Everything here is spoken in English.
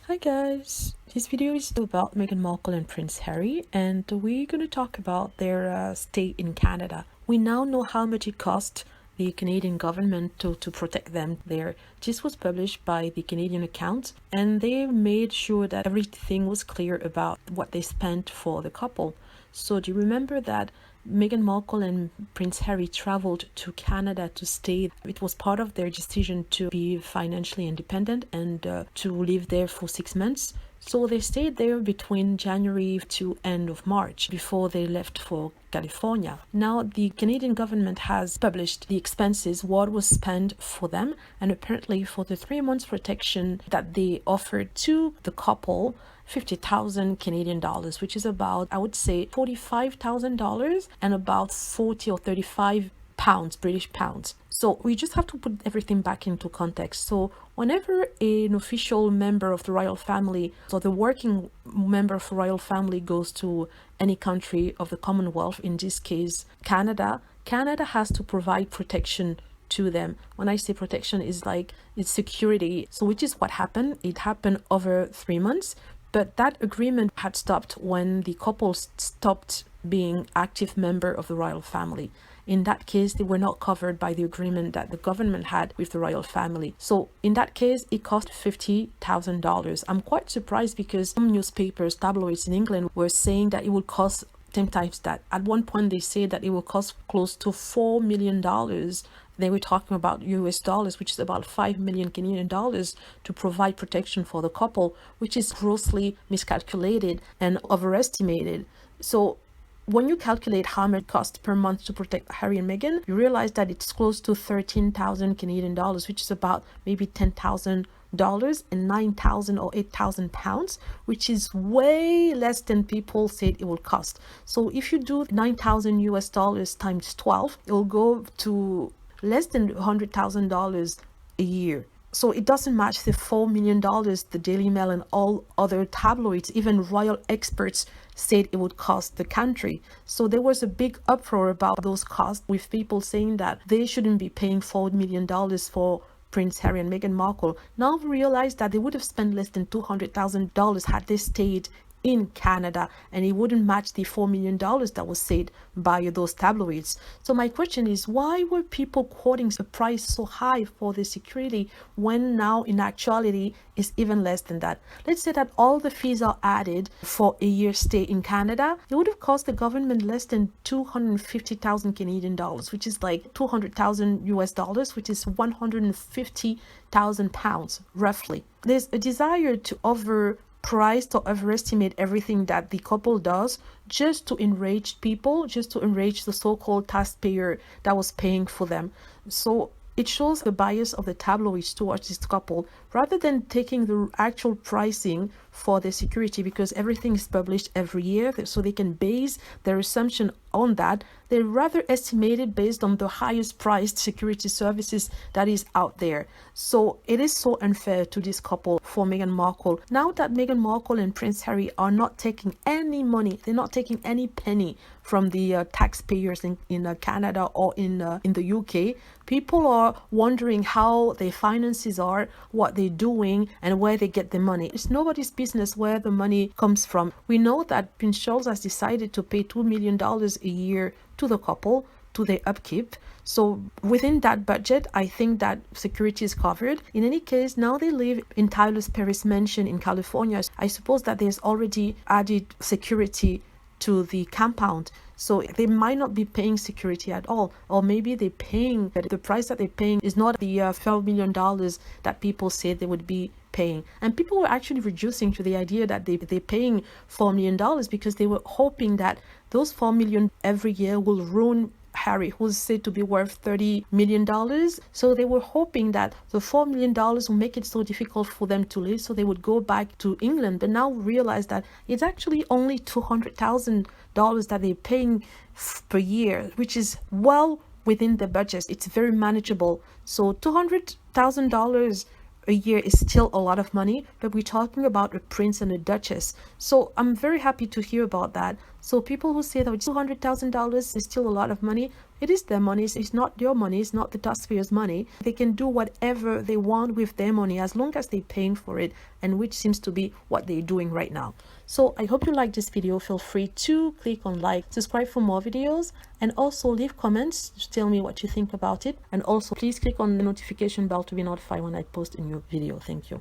Hi guys, this video is about Meghan Markle and Prince Harry, and we're going to talk about their stay in Canada. We now know how much it cost the Canadian government to protect them there. This was published by the Canadian account, and they made sure that everything was clear about what they spent for the couple. So do you remember that Meghan Markle and Prince Harry traveled to Canada to stay? It was part of their decision to be financially independent and to live there for 6 months. So they stayed there between January to end of March before they left for California. Now the Canadian government has published the expenses, what was spent for them, and apparently for the 3 months protection that they offered to the couple, 50,000 Canadian dollars, which is about, I would say, $45,000 and about 40 or 35 pounds, British pounds. So we just have to put everything back into context. So whenever an official member of the royal family, or the working member of the royal family, goes to any country of the Commonwealth, in this case Canada has to provide protection to them. When I say protection, is like it's security. So which is what happened. It happened over 3 months, but that agreement had stopped when the couple stopped being active member of the royal family. In that case, they were not covered by the agreement that the government had with the royal family. So in that case, it cost $50,000. I'm quite surprised because some newspapers, tabloids in England, were saying that it would cost 10 times that. At one point, they said that it will cost close to $4 million. They were talking about US dollars, which is about 5 million Canadian dollars, to provide protection for the couple, which is grossly miscalculated and overestimated. So when you calculate how much it costs per month to protect Harry and Meghan, you realize that it's close to 13,000 Canadian dollars, which is about maybe $10,000 and 9,000 or 8,000 pounds, which is way less than people said it will cost. So if you do 9,000 US dollars times 12, it will go to less than $100,000 a year. So it doesn't match the $4 million the Daily Mail and all other tabloids, even royal experts, said it would cost the country. So there was a big uproar about those costs, with people saying that they shouldn't be paying $4 million for Prince Harry and Meghan Markle. Now we realize that they would have spent less than $200,000 had they stayed in Canada, and it wouldn't match the $4 million that was said by those tabloids. So my question is, why were people quoting a price so high for the security when now in actuality is even less than that? Let's say that all the fees are added for a year stay in Canada. It would have cost the government less than 250,000 Canadian dollars, which is like 200,000 US dollars, which is 150,000 pounds roughly. There's a desire to overpriced or overestimate everything that the couple does just to enrage people, just to enrage the so-called taxpayer that was paying for them. So it shows the bias of the tabloids towards this couple rather than taking the actual pricing for the security, because everything is published every year, so they can base their assumption on that. They rather estimated based on the highest priced security services that is out there. So it is so unfair to this couple for Meghan Markle. Now that Meghan Markle and Prince Harry are not taking any money, they're not taking any penny from the taxpayers in Canada or in the UK, people are wondering how their finances are, what they're doing, and where they get the money. It's nobody's business where the money comes from. We know that Prince Charles has decided to pay $2 million a year to the couple, to their upkeep. So within that budget, I think that security is covered. In any case, now they live in Tyler's Paris mansion in California. I suppose that there's already added security to the compound, so they might not be paying security at all, or maybe they're paying, but the price that they're paying is not the $12 million that people said they would be paying. And people were actually reducing to the idea that they're paying $4 million because they were hoping that those $4 million every year will ruin Harry, who's said to be worth $30 million. So they were hoping that the $4 million will make it so difficult for them to live, so they would go back to England. But now realize that it's actually only $200,000 that they're paying per year, which is well within the budget. It's very manageable. So $200,000 a year is still a lot of money, but we're talking about a prince and a duchess. So I'm very happy to hear about that. So people who say that $200,000 is still a lot of money, It is their money. It's not your money. It's not the taxpayers' money. They can do whatever they want with their money as long as they're paying for it, and which seems to be what they're doing right now. So I hope you like this video. Feel free to click on like, subscribe for more videos, and also leave comments to tell me what you think about it. And also please click on the notification bell to be notified when I post a new video. Thank you.